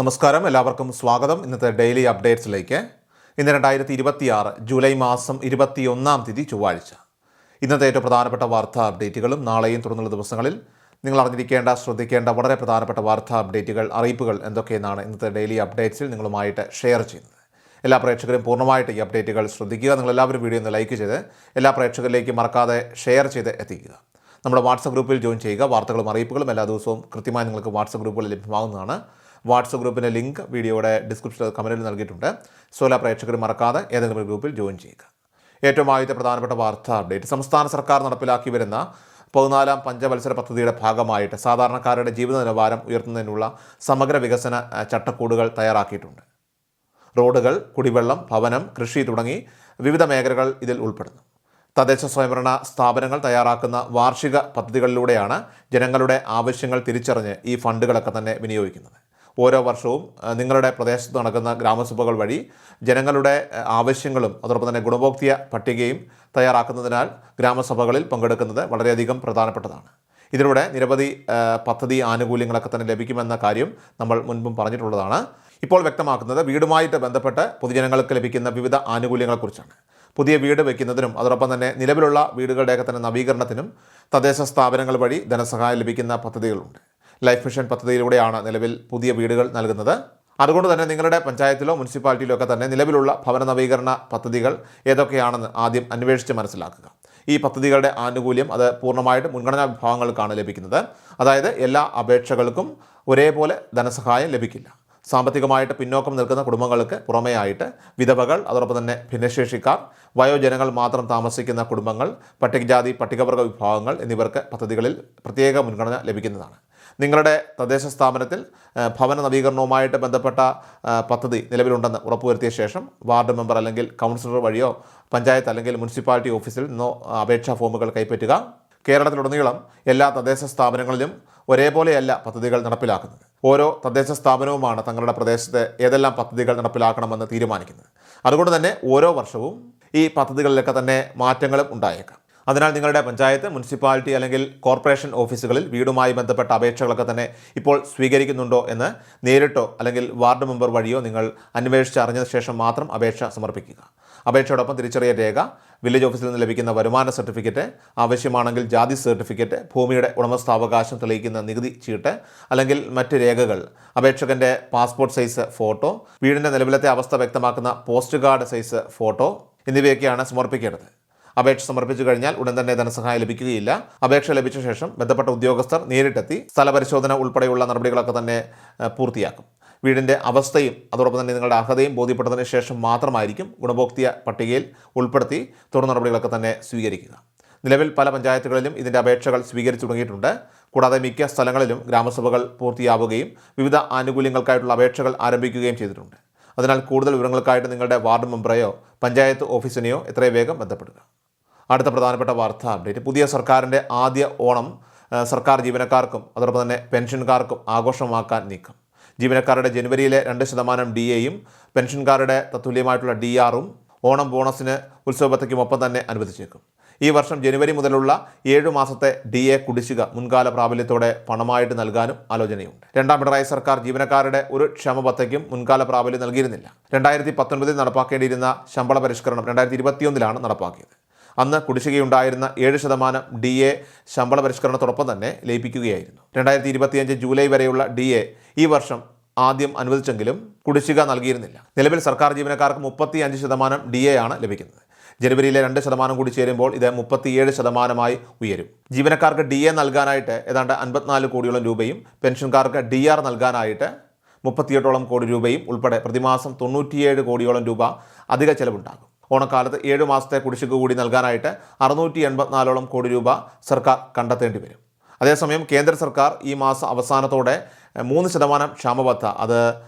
നമസ്കാരം, എല്ലാവർക്കും സ്വാഗതം. ഇന്നത്തെ ഡെയിലി അപ്ഡേറ്റ്സിലേക്ക്. ഇന്ന് 2026 ജൂലൈ മാസം 21-ാം തീയതി ചൊവ്വാഴ്ച. ഇന്നത്തെ ഏറ്റവും പ്രധാനപ്പെട്ട വാർത്താ അപ്ഡേറ്റുകളും നാളെയും തുടർന്നുള്ള ദിവസങ്ങളിൽ നിങ്ങൾ അറിഞ്ഞിരിക്കേണ്ട, ശ്രദ്ധിക്കേണ്ട വളരെ പ്രധാനപ്പെട്ട വാർത്താ അപ്ഡേറ്റുകൾ, അറിയിപ്പുകൾ എന്തൊക്കെയെന്നാണ് ഇന്നത്തെ ഡെയിലി അപ്ഡേറ്റ്സിൽ നിങ്ങളുമായിട്ട് ഷെയർ ചെയ്യുന്നത്. എല്ലാ പ്രേക്ഷകരും പൂർണ്ണമായിട്ട് ഈ അപ്ഡേറ്റുകൾ ശ്രദ്ധിക്കുക. നിങ്ങളെല്ലാവരും വീഡിയോ ഒന്ന് ലൈക്ക് ചെയ്ത് എല്ലാ പ്രേക്ഷകരിലേക്കും മറക്കാതെ ഷെയർ ചെയ്ത് എത്തിക്കുക. നമ്മുടെ വാട്സപ്പ് ഗ്രൂപ്പിൽ ജോയിൻ ചെയ്യുക. വാർത്തകളും അറിയിപ്പുകളും എല്ലാ ദിവസവും കൃത്യമായി നിങ്ങൾക്ക് വാട്സപ്പ് ഗ്രൂപ്പുകളിൽ ലഭ്യമാകുന്നതാണ്. വാട്സപ്പ് ഗ്രൂപ്പിൻ്റെ ലിങ്ക് വീഡിയോയുടെ ഡിസ്ക്രിപ്ഷനിൽ കമൻറ്റിൽ നൽകിയിട്ടുണ്ട്. സോ എല്ലാ പ്രേക്ഷകരും മറക്കാതെ ഏതെങ്കിലും ഗ്രൂപ്പിൽ ജോയിൻ ചെയ്യുക. ഏറ്റവും ആദ്യത്തെ പ്രധാനപ്പെട്ട വാർത്താ അപ്ഡേറ്റ്. സംസ്ഥാന സർക്കാർ നടപ്പിലാക്കി വരുന്ന 14-ാം പഞ്ചവത്സര പദ്ധതിയുടെ ഭാഗമായിട്ട് സാധാരണക്കാരുടെ ജീവിത നിലവാരം ഉയർത്തുന്നതിനുള്ള സമഗ്ര വികസന ചട്ടക്കൂടുകൾ തയ്യാറാക്കിയിട്ടുണ്ട്. റോഡുകൾ, കുടിവെള്ളം, ഭവനം, കൃഷി തുടങ്ങി വിവിധ മേഖലകൾ ഇതിൽ ഉൾപ്പെടുന്നു. തദ്ദേശ സ്വയംഭരണ സ്ഥാപനങ്ങൾ തയ്യാറാക്കുന്ന വാർഷിക പദ്ധതികളിലൂടെയാണ് ജനങ്ങളുടെ ആവശ്യങ്ങൾ തിരിച്ചറിഞ്ഞ് ഈ ഫണ്ടുകളൊക്കെ തന്നെ വിനിയോഗിക്കുന്നത്. ഓരോ വർഷവും നിങ്ങളുടെ പ്രദേശത്ത് നടക്കുന്ന ഗ്രാമസഭകൾ വഴി ജനങ്ങളുടെ ആവശ്യങ്ങളും അതോടൊപ്പം തന്നെ ഗുണഭോക്തൃ പട്ടികയും തയ്യാറാക്കുന്നതിനാൽ ഗ്രാമസഭകളിൽ പങ്കെടുക്കുന്നത് വളരെയധികം പ്രധാനപ്പെട്ടതാണ്. ഇതിലൂടെ നിരവധി പദ്ധതി ആനുകൂല്യങ്ങളൊക്കെ തന്നെ ലഭിക്കുമെന്ന കാര്യം നമ്മൾ മുൻപും പറഞ്ഞിട്ടുള്ളതാണ്. ഇപ്പോൾ വ്യക്തമാക്കുന്നത് വീടുമായിട്ട് ബന്ധപ്പെട്ട് പൊതുജനങ്ങൾക്ക് ലഭിക്കുന്ന വിവിധ ആനുകൂല്യങ്ങളെക്കുറിച്ചാണ്. പുതിയ വീട് വയ്ക്കുന്നതിനും അതോടൊപ്പം തന്നെ നിലവിലുള്ള വീടുകളുടെയൊക്കെ തന്നെ നവീകരണത്തിനും തദ്ദേശ സ്ഥാപനങ്ങൾ വഴി ധനസഹായം ലഭിക്കുന്ന പദ്ധതികളുണ്ട്. ലൈഫ് മിഷൻ പദ്ധതിയിലൂടെയാണ് നിലവിൽ പുതിയ വീടുകൾ നൽകുന്നത്. അതുകൊണ്ട് തന്നെ നിങ്ങളുടെ പഞ്ചായത്തിലോ മുനിസിപ്പാലിറ്റിയിലോ ഒക്കെ തന്നെ നിലവിലുള്ള ഭവന നവീകരണ പദ്ധതികൾ ഏതൊക്കെയാണെന്ന് ആദ്യം അന്വേഷിച്ച് മനസ്സിലാക്കുക. ഈ പദ്ധതികളുടെ ആനുകൂല്യം അത് പൂർണ്ണമായിട്ട് മുൻഗണനാ വിഭാഗങ്ങൾക്കാണ് ലഭിക്കുന്നത്. അതായത് എല്ലാ അപേക്ഷകൾക്കും ഒരേപോലെ ധനസഹായം ലഭിക്കില്ല. സാമ്പത്തികമായിട്ട് പിന്നോക്കം നിൽക്കുന്ന കുടുംബങ്ങൾക്ക് പുറമെയായിട്ട് വിധവകൾ, അതോടൊപ്പം തന്നെ ഭിന്നശേഷിക്കാർ, വയോജനങ്ങൾ മാത്രം താമസിക്കുന്ന കുടുംബങ്ങൾ, പട്ടികജാതി പട്ടികവർഗ വിഭാഗങ്ങൾ എന്നിവർക്ക് പദ്ധതികളിൽ പ്രത്യേക മുൻഗണന ലഭിക്കുന്നതാണ്. നിങ്ങളുടെ തദ്ദേശ സ്ഥാപനത്തിൽ ഭവന നവീകരണവുമായിട്ട് ബന്ധപ്പെട്ട പദ്ധതി നിലവിലുണ്ടെന്ന് ഉറപ്പുവരുത്തിയ ശേഷം വാർഡ് മെമ്പർ അല്ലെങ്കിൽ കൗൺസിലർ വഴിയോ പഞ്ചായത്ത് അല്ലെങ്കിൽ മുനിസിപ്പാലിറ്റി ഓഫീസിൽ നിന്നോ അപേക്ഷാ ഫോമുകൾ കൈപ്പറ്റുക. കേരളത്തിലുടനീളം എല്ലാ തദ്ദേശ സ്ഥാപനങ്ങളിലും ഒരേപോലെയല്ല പദ്ധതികൾ നടപ്പിലാക്കുന്നത്. ഓരോ തദ്ദേശ സ്ഥാപനവുമാണ് തങ്ങളുടെ പ്രദേശത്ത് ഏതെല്ലാം പദ്ധതികൾ നടപ്പിലാക്കണമെന്ന് തീരുമാനിക്കുന്നത്. അതുകൊണ്ട് തന്നെ ഓരോ വർഷവും ഈ പദ്ധതികളിലൊക്കെ തന്നെ മാറ്റങ്ങളും ഉണ്ടായേക്കാം. അതിനാൽ നിങ്ങളുടെ പഞ്ചായത്ത്, മുനിസിപ്പാലിറ്റി അല്ലെങ്കിൽ കോർപ്പറേഷൻ ഓഫീസുകളിൽ വീടുമായി ബന്ധപ്പെട്ട അപേക്ഷകളൊക്കെ തന്നെ ഇപ്പോൾ സ്വീകരിക്കുന്നുണ്ടോ എന്ന് നേരിട്ടോ അല്ലെങ്കിൽ വാർഡ് മെമ്പർ വഴിയോ നിങ്ങൾ അന്വേഷിച്ചറിഞ്ഞ ശേഷം മാത്രം അപേക്ഷ സമർപ്പിക്കുക. അപേക്ഷയോടൊപ്പം തിരിച്ചറിയൽ രേഖ, വില്ലേജ് ഓഫീസിൽ നിന്ന് ലഭിക്കുന്ന വരുമാന സർട്ടിഫിക്കറ്റ്, ആവശ്യമാണെങ്കിൽ ജാതി സർട്ടിഫിക്കറ്റ്, ഭൂമിയുടെ ഉടമസ്ഥാവകാശം തെളിയിക്കുന്ന നികുതി ചീട്ട് അല്ലെങ്കിൽ മറ്റ് രേഖകൾ, അപേക്ഷകൻ്റെ പാസ്പോർട്ട് സൈസ് ഫോട്ടോ, വീടിൻ്റെ നിലവിലത്തെ അവസ്ഥ വ്യക്തമാക്കുന്ന പോസ്റ്റ് കാർഡ് സൈസ് ഫോട്ടോ എന്നിവയൊക്കെയാണ് സമർപ്പിക്കേണ്ടത്. അപേക്ഷ സമർപ്പിച്ചു കഴിഞ്ഞാൽ ഉടൻ തന്നെ ധനസഹായം ലഭിക്കുകയില്ല. അപേക്ഷ ലഭിച്ച ശേഷം ബന്ധപ്പെട്ട ഉദ്യോഗസ്ഥർ നേരിട്ടെത്തി സ്ഥലപരിശോധന ഉൾപ്പെടെയുള്ള നടപടികളൊക്കെ തന്നെ പൂർത്തിയാക്കും. വീടിൻ്റെ അവസ്ഥയും അതോടൊപ്പം തന്നെ നിങ്ങളുടെ അർഹതയും ബോധ്യപ്പെട്ടതിന് ശേഷം മാത്രമായിരിക്കും ഗുണഭോക്തൃ പട്ടികയിൽ ഉൾപ്പെടുത്തി തുടർ നടപടികളൊക്കെ തന്നെ സ്വീകരിക്കുക. നിലവിൽ പല പഞ്ചായത്തുകളിലും ഇതിൻ്റെ അപേക്ഷകൾ സ്വീകരിച്ചു തുടങ്ങിയിട്ടുണ്ട്. കൂടാതെ മിക്ക സ്ഥലങ്ങളിലും ഗ്രാമസഭകൾ പൂർത്തിയാവുകയും വിവിധ ആനുകൂല്യങ്ങൾക്കായിട്ടുള്ള അപേക്ഷകൾ ആരംഭിക്കുകയും ചെയ്തിട്ടുണ്ട്. അതിനാൽ കൂടുതൽ വിവരങ്ങൾക്കായിട്ട് നിങ്ങളുടെ വാർഡ് മെമ്പറെയോ പഞ്ചായത്ത് ഓഫീസിനെയോ എത്രയും വേഗം ബന്ധപ്പെടുക. അടുത്ത പ്രധാനപ്പെട്ട വാർത്താ അപ്ഡേറ്റ്. പുതിയ സർക്കാരിൻ്റെ ആദ്യ ഓണം സർക്കാർ ജീവനക്കാർക്കും അതോടൊപ്പം തന്നെ പെൻഷൻകാർക്കും ആഘോഷമാക്കാൻ നീക്കം. ജീവനക്കാരുടെ ജനുവരിയിലെ 2% DAയും പെൻഷൻകാരുടെ തത്തുല്യമായിട്ടുള്ള DR-ഉം ഓണം ബോണസിന് ഉത്സവബത്തയ്ക്കുമൊപ്പം തന്നെ അനുവദിച്ചേക്കും. ഈ വർഷം ജനുവരി മുതലുള്ള 7 മാസത്തെ DA കുടിശ്ശിക മുൻകാല പ്രാബല്യത്തോടെ പണമായിട്ട് നൽകാനും ആലോചനയുണ്ട്. രണ്ടാം പിണറായി സർക്കാർ ജീവനക്കാരുടെ ഒരു ക്ഷമബത്തയ്ക്കും മുൻകാല പ്രാബല്യം നൽകിയിരുന്നില്ല. 2019 നടപ്പാക്കേണ്ടിയിരുന്ന ശമ്പള പരിഷ്കരണം 2021 നടപ്പാക്കിയത്. അന്ന് കുടിശ്ശികയുണ്ടായിരുന്ന 7% DA ശമ്പള പരിഷ്കരണത്തോടൊപ്പം തന്നെ ലയിപ്പിക്കുകയായിരുന്നു. 2025 ജൂലൈ വരെയുള്ള DA ഈ വർഷം ആദ്യം അനുവദിച്ചെങ്കിലും കുടിശ്ശിക നൽകിയിരുന്നില്ല. നിലവിൽ സർക്കാർ ജീവനക്കാർക്ക് 35% DA ആണ് ലഭിക്കുന്നത്. ജനുവരിയിലെ 2% കൂടി ചേരുമ്പോൾ ഇത് 37% ഉയരും. ജീവനക്കാർക്ക് DA നൽകാനായിട്ട് ഏതാണ്ട് 54 കോടിയോളം രൂപയും പെൻഷൻകാർക്ക് DR നൽകാനായിട്ട് 38 കോടി രൂപയും ഉൾപ്പെടെ പ്രതിമാസം 97 കോടിയോളം രൂപ അധിക ചെലവുണ്ടാകും. ഓണക്കാലത്ത് 7 മാസത്തെ കുടിശ്ശിക കൂടി നൽകാനായിട്ട് 684 കോടി രൂപ സർക്കാർ കണ്ടെത്തേണ്ടി വരും. അതേസമയം കേന്ദ്ര സർക്കാർ ഈ മാസം അവസാനത്തോടെ 3% ക്ഷാമബത്ത അത്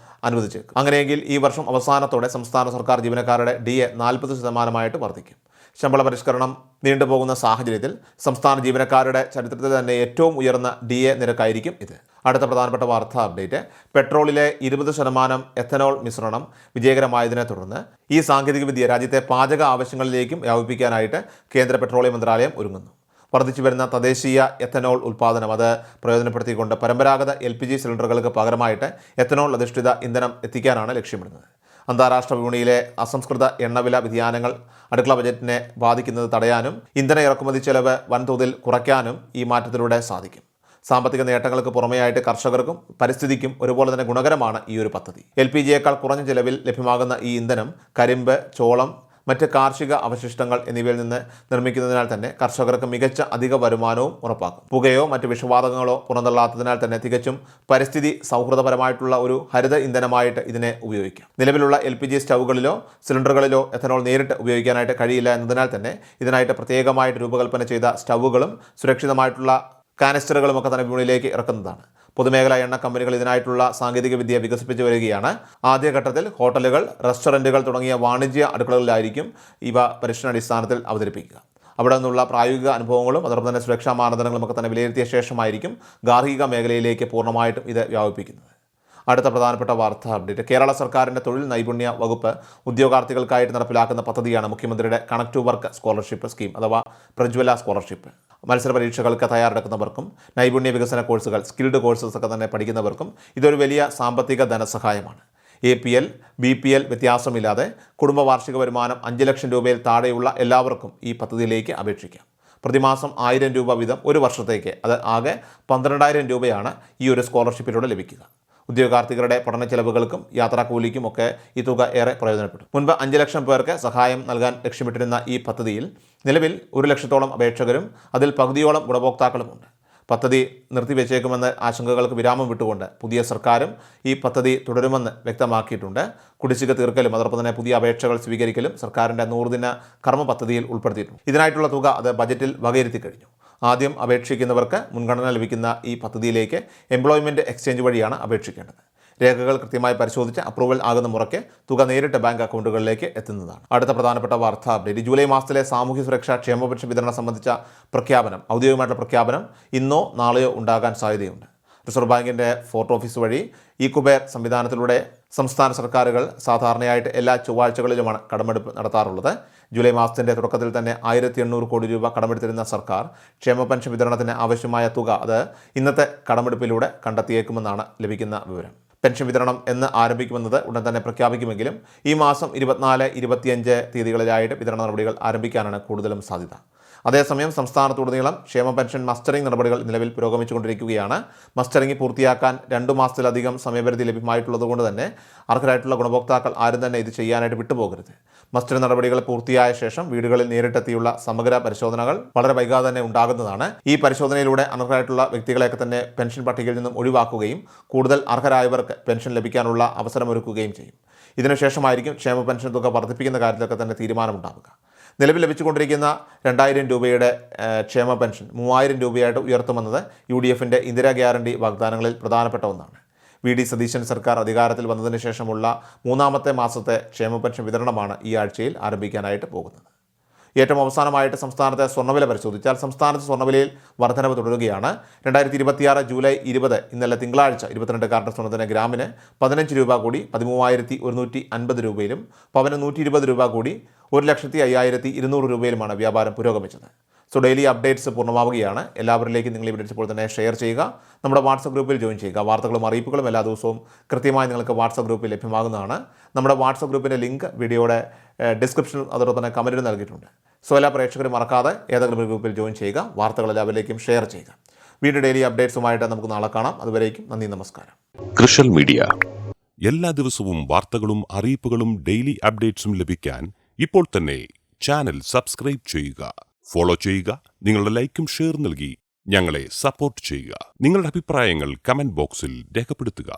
അനുവദിച്ചേക്കും. അങ്ങനെയെങ്കിൽ ഈ വർഷം അവസാനത്തോടെ സംസ്ഥാന സർക്കാർ ജീവനക്കാരുടെ DA 40% വർദ്ധിക്കും. ശമ്പള പരിഷ്കരണം നീണ്ടുപോകുന്ന സാഹചര്യത്തിൽ സംസ്ഥാന ജീവനക്കാരുടെ ചരിത്രത്തിൽ തന്നെ ഏറ്റവും ഉയർന്ന DA നിരക്കായിരിക്കും ഇത്. അടുത്ത പ്രധാനപ്പെട്ട വാർത്താ അപ്ഡേറ്റ്. പെട്രോളിലെ 20% എഥനോൾ മിശ്രണം വിജയകരമായതിനെ തുടർന്ന് ഈ സാങ്കേതികവിദ്യ രാജ്യത്തെ പാചക ആവശ്യങ്ങളിലേക്കും വ്യാപിപ്പിക്കാനായിട്ട് കേന്ദ്ര പെട്രോളിയം മന്ത്രാലയം ഒരുങ്ങുന്നു. വർദ്ധിച്ചു വരുന്ന തദ്ദേശീയ എത്തനോൾ ഉൽപ്പാദനം അത് പ്രയോജനപ്പെടുത്തിക്കൊണ്ട് പരമ്പരാഗത LPG സിലിണ്ടറുകൾക്ക് പകരമായിട്ട് എത്തനോൾ അധിഷ്ഠിത ഇന്ധനം എത്തിക്കാനാണ് ലക്ഷ്യമിടുന്നത്. അന്താരാഷ്ട്ര വിപണിയിലെ അസംസ്കൃത എണ്ണവില വ്യതിയാനങ്ങൾ അടുക്കള ബജറ്റിനെ ബാധിക്കുന്നത് തടയാനും ഇന്ധന ഇറക്കുമതി ചെലവ് വൻതോതിൽ കുറയ്ക്കാനും ഈ മാറ്റത്തിലൂടെ സാധിക്കും. സാമ്പത്തിക നേട്ടങ്ങൾക്ക് പുറമെയായിട്ട് കർഷകർക്കും പരിസ്ഥിതിക്കും ഒരുപോലെ തന്നെ ഗുണകരമാണ് ഈ ഒരു പദ്ധതി. LPGയേക്കാൾ കുറഞ്ഞ ചെലവിൽ ലഭ്യമാകുന്ന ഈ ഇന്ധനം കരിമ്പ്, ചോളം, മറ്റ് കാർഷിക അവശിഷ്ടങ്ങൾ എന്നിവയിൽ നിന്ന് നിർമ്മിക്കുന്നതിനാൽ തന്നെ കർഷകർക്ക് മികച്ച അധിക വരുമാനവും ഉറപ്പാക്കും. പുകയോ മറ്റ് വിഷവാതകങ്ങളോ പുറന്തള്ളാത്തതിനാൽ തന്നെ തികച്ചും പരിസ്ഥിതി സൗഹൃദപരമായിട്ടുള്ള ഒരു ഹരിത ഇന്ധനമായിട്ട് ഇതിനെ ഉപയോഗിക്കാം. നിലവിലുള്ള LPG സ്റ്റൗകളിലോ സിലിണ്ടറുകളിലോ എഥനോൾ നേരിട്ട് ഉപയോഗിക്കാനായിട്ട് കഴിയില്ല എന്നതിനാൽ തന്നെ ഇതിനായിട്ട് പ്രത്യേകമായിട്ട് രൂപകൽപ്പന ചെയ്ത സ്റ്റൗകളും സുരക്ഷിതമായിട്ടുള്ള കാനിസ്റ്ററുകളും ഒക്കെ തന്നെ വിപണിയിലേക്ക് ഇറക്കുന്നതാണ്. പൊതുമേഖലാ എണ്ണ കമ്പനികൾ ഇതിനായിട്ടുള്ള സാങ്കേതികവിദ്യ വികസിപ്പിച്ചു വരികയാണ്. ആദ്യഘട്ടത്തിൽ ഹോട്ടലുകൾ, റെസ്റ്റോറൻറ്റുകൾ തുടങ്ങിയ വാണിജ്യ അടുക്കളകളിലായിരിക്കും ഇവ പരീക്ഷണാടിസ്ഥാനത്തിൽ അവതരിപ്പിക്കുക. അവിടെ നിന്നുള്ള പ്രായോഗിക അനുഭവങ്ങളും അതോടൊപ്പം തന്നെ സുരക്ഷാ മാനദണ്ഡങ്ങളും ഒക്കെ തന്നെ വിലയിരുത്തിയ ശേഷമായിരിക്കും ഗാർഹിക മേഖലയിലേക്ക് പൂർണ്ണമായിട്ടും ഇത് വ്യാപിപ്പിക്കുന്നത്. അടുത്ത പ്രധാനപ്പെട്ട വാർത്താ അപ്ഡേറ്റ്. കേരള സർക്കാരിൻ്റെ തൊഴിൽ നൈപുണ്യ വകുപ്പ് ഉദ്യോഗാർത്ഥികൾക്കായിട്ട് നടപ്പിലാക്കുന്ന പദ്ധതിയാണ് മുഖ്യമന്ത്രിയുടെ connect to work scholarship scheme അഥവാ പ്രജ്വല സ്കോളർഷിപ്പ്. മത്സര പരീക്ഷകൾക്ക് തയ്യാറെടുക്കുന്നവർക്കും നൈപുണ്യ വികസന കോഴ്സുകൾ, സ്കിൽഡ് കോഴ്സസ് ഒക്കെ തന്നെ പഠിക്കുന്നവർക്കും ഇതൊരു വലിയ സാമ്പത്തിക ധനസഹായമാണ്. APL, BPL വ്യത്യാസമില്ലാതെ കുടുംബ വാർഷിക വരുമാനം 5 ലക്ഷം രൂപയിൽ താഴെയുള്ള എല്ലാവർക്കും ഈ പദ്ധതിയിലേക്ക് അപേക്ഷിക്കാം. പ്രതിമാസം 1000 രൂപ വീതം ഒരു വർഷത്തേക്ക്, അത് ആകെ 12,000 രൂപയാണ് ഈ ഒരു സ്കോളർഷിപ്പിലൂടെ ലഭിക്കുക. ഉദ്യോഗാർത്ഥികളുടെ പഠന ചെലവുകൾക്കും യാത്രാക്കൂലിക്കും ഒക്കെ ഈ തുക ഏറെ പ്രയോജനപ്പെടും. മുൻപ് 5 ലക്ഷം പേർക്ക് സഹായം നൽകാൻ ലക്ഷ്യമിട്ടിരുന്ന ഈ പദ്ധതിയിൽ നിലവിൽ 1 ലക്ഷത്തോളം അപേക്ഷകരും അതിൽ പകുതിയോളം ഗുണഭോക്താക്കളുമുണ്ട്. പദ്ധതി നിർത്തിവെച്ചേക്കുമെന്ന് ആശങ്കകൾക്ക് വിരാമം വിട്ടുകൊണ്ട് പുതിയ സർക്കാരും ഈ പദ്ധതി തുടരുമെന്ന് വ്യക്തമാക്കിയിട്ടുണ്ട്. കുടിശ്ശിക തീർക്കലും അതോടൊപ്പം തന്നെ പുതിയ അപേക്ഷകൾ സ്വീകരിക്കലും സർക്കാരിൻ്റെ 100 ദിന കർമ്മ പദ്ധതിയിൽ ഉൾപ്പെടുത്തിയിട്ടുണ്ട്. ഇതിനായിട്ടുള്ള തുക അത് ബജറ്റിൽ വകയിരുത്തി കഴിഞ്ഞു. ആദ്യം അപേക്ഷിക്കുന്നവർക്ക് മുൻഗണന ലഭിക്കുന്ന ഈ പദ്ധതിയിലേക്ക് എംപ്ലോയ്മെൻറ്റ് എക്സ്ചേഞ്ച് വഴിയാണ് അപേക്ഷിക്കേണ്ടത്. രേഖകൾ കൃത്യമായി പരിശോധിച്ച് അപ്രൂവൽ ആകുന്ന മുറയ്ക്ക് തുക നേരിട്ട് ബാങ്ക് അക്കൗണ്ടുകളിലേക്ക് എത്തുന്നതാണ്. അടുത്ത പ്രധാനപ്പെട്ട വാർത്താ അപ്ഡേറ്റ്. ജൂലൈ മാസത്തിലെ സാമൂഹ്യ സുരക്ഷാ ക്ഷേമ പെൻഷൻ വിതരണം സംബന്ധിച്ച പ്രഖ്യാപനം, ഔദ്യോഗികമായിട്ടുള്ള പ്രഖ്യാപനം ഇന്നോ നാളെയോ ഉണ്ടാകാൻ സാധ്യതയുണ്ട്. റിസർവ് ബാങ്കിൻ്റെ ഫോർട്ട് ഓഫീസ് വഴി ഇ-കുബേർ സംവിധാനത്തിലൂടെ സംസ്ഥാന സർക്കാരുകൾ സാധാരണയായിട്ട് എല്ലാ ചൊവ്വാഴ്ചകളിലുമാണ് കടമെടുപ്പ് നടത്താറുള്ളത്. ജൂലൈ മാസത്തിൻ്റെ തുടക്കത്തിൽ തന്നെ 1800 കോടി രൂപ കടമെടുത്തിരുന്ന സർക്കാർ ക്ഷേമ പെൻഷൻ വിതരണത്തിന് ആവശ്യമായ തുക അത് ഇന്നത്തെ കടമെടുപ്പിലൂടെ കണ്ടെത്തിയേക്കുമെന്നാണ് ലഭിക്കുന്ന വിവരം. പെൻഷൻ വിതരണം എന്ന് ആരംഭിക്കുമെന്നത് ഉടൻ തന്നെ പ്രഖ്യാപിക്കുമെങ്കിലും ഈ മാസം 24, 25 തീയതികളിലായിട്ട് വിതരണ നടപടികൾ ആരംഭിക്കാനാണ് കൂടുതലും സാധ്യത. അതേസമയം സംസ്ഥാനത്തുടനീളം ക്ഷേമ പെൻഷൻ മസ്റ്ററിംഗ് നടപടികൾ നിലവിൽ പുരോഗമിച്ചുകൊണ്ടിരിക്കുകയാണ്. മസ്റ്ററിംഗ് പൂർത്തിയാക്കാൻ 2 മാസത്തിലധികം സമയപരിധി ലഭ്യമായിട്ടുള്ളതുകൊണ്ട് തന്നെ അർഹരായിട്ടുള്ള ഗുണഭോക്താക്കൾ ആരും തന്നെ ഇത് ചെയ്യാനായിട്ട് വിട്ടുപോകരുത്. മസ്റ്ററിംഗ് നടപടികൾ പൂർത്തിയായ ശേഷം വീടുകളിൽ നേരിട്ടെത്തിയുള്ള സമഗ്ര പരിശോധനകൾ വളരെ വൈകാതെ തന്നെ ഉണ്ടാകുന്നതാണ്. ഈ പരിശോധനയിലൂടെ അനർഹരായിട്ടുള്ള വ്യക്തികളെയൊക്കെ തന്നെ പെൻഷൻ പട്ടികയിൽ നിന്നും ഒഴിവാക്കുകയും കൂടുതൽ അർഹരായവർക്ക് പെൻഷൻ ലഭിക്കാനുള്ള അവസരമൊരുക്കുകയും ചെയ്യും. ഇതിനുശേഷമായിരിക്കും ക്ഷേമ പെൻഷൻ തുക വർദ്ധിപ്പിക്കുന്ന കാര്യത്തിലൊക്കെ തന്നെ തീരുമാനമുണ്ടാവുക. നിലവിൽ ലഭിച്ചുകൊണ്ടിരിക്കുന്ന 2000 രൂപയുടെ ക്ഷേമ പെൻഷൻ 3000 രൂപയായിട്ട് ഉയർത്തുമെന്നത് UDFൻ്റെ ഇന്ദിരാ ഗ്യാരണ്ടി വാഗ്ദാനങ്ങളിൽ പ്രധാനപ്പെട്ട ഒന്നാണ്. VD സതീശൻ സർക്കാർ അധികാരത്തിൽ വന്നതിന് ശേഷമുള്ള 3ാമത്തെ മാസത്തെ ക്ഷേമ പെൻഷൻ വിതരണമാണ് ഈ ആഴ്ചയിൽ ആരംഭിക്കാനായിട്ട് പോകുന്നത്. ഏറ്റവും അവസാനമായിട്ട് സംസ്ഥാനത്തെ സ്വർണ്ണവില പരിശോധിച്ചാൽ സംസ്ഥാനത്ത് സ്വർണ്ണവിലയിൽ വർധനവ് തുടരുകയാണ്. 2026 ജൂലൈ 20 ഇന്നലെ തിങ്കളാഴ്ച 22 കാരറ്റ് സ്വർണ്ണത്തിന് ഗ്രാമിന് 15 രൂപ കൂടി 13,150 രൂപയിലും പവന് 120 രൂപ കൂടി 1,05,200 രൂപയിലുമാണ് വ്യാപാരം പുരോഗമിച്ചത്. സോ ഡെയിലി അപ്ഡേറ്റ്സ് പൂർണ്ണമാവുകയാണ്. എല്ലാവരിലേക്കും നിങ്ങൾ ഈ വീഡിയോസ് ഇപ്പോൾ തന്നെ ഷെയർ ചെയ്യുക. നമ്മുടെ വാട്സപ്പ് ഗ്രൂപ്പിൽ ജോയിൻ ചെയ്യുക. വാർത്തകളും അറിയിപ്പുകളും എല്ലാ ദിവസവും കൃത്യമായി നിങ്ങൾക്ക് വാട്സപ്പ് ഗ്രൂപ്പിൽ ലഭ്യമാകുന്നതാണ്. നമ്മുടെ വാട്സപ്പ് ഗ്രൂപ്പിൻ്റെ ലിങ്ക് വീഡിയോയുടെ ഡിസ്ക്രിപ്ഷനിൽ അതോടൊപ്പം തന്നെ കമൻറ്റിൽ നൽകിയിട്ടുണ്ട്. സോ എല്ലാ പ്രേക്ഷകരും മറക്കാതെ ഏതെങ്കിലും ഒരു ഗ്രൂപ്പിൽ ജോയിൻ ചെയ്യുക. വാർത്തകൾ എല്ലാവരിലേക്കും ഷെയർ ചെയ്യുക. വീഡിയോ ഡെയിലി അപ്ഡേറ്റ്സുമായിട്ട് നമുക്ക് നാളെ കാണാം. അതുവരേക്കും നന്ദി, നമസ്കാരം. കൃഷൽ മീഡിയ എല്ലാ ദിവസവും വാർത്തകളും അറിയിപ്പുകളും ഡെയിലി അപ്ഡേറ്റ്സും ലഭിക്കാൻ ഇപ്പോൾ തന്നെ ചാനൽ സബ്സ്ക്രൈബ് ചെയ്യുക, ഫോളോ ചെയ്യുക. നിങ്ങളുടെ ലൈക്കും ഷെയർ നൽകി ഞങ്ങളെ സപ്പോർട്ട് ചെയ്യുക. നിങ്ങളുടെ അഭിപ്രായങ്ങൾ കമന്റ് ബോക്സിൽ രേഖപ്പെടുത്തുക.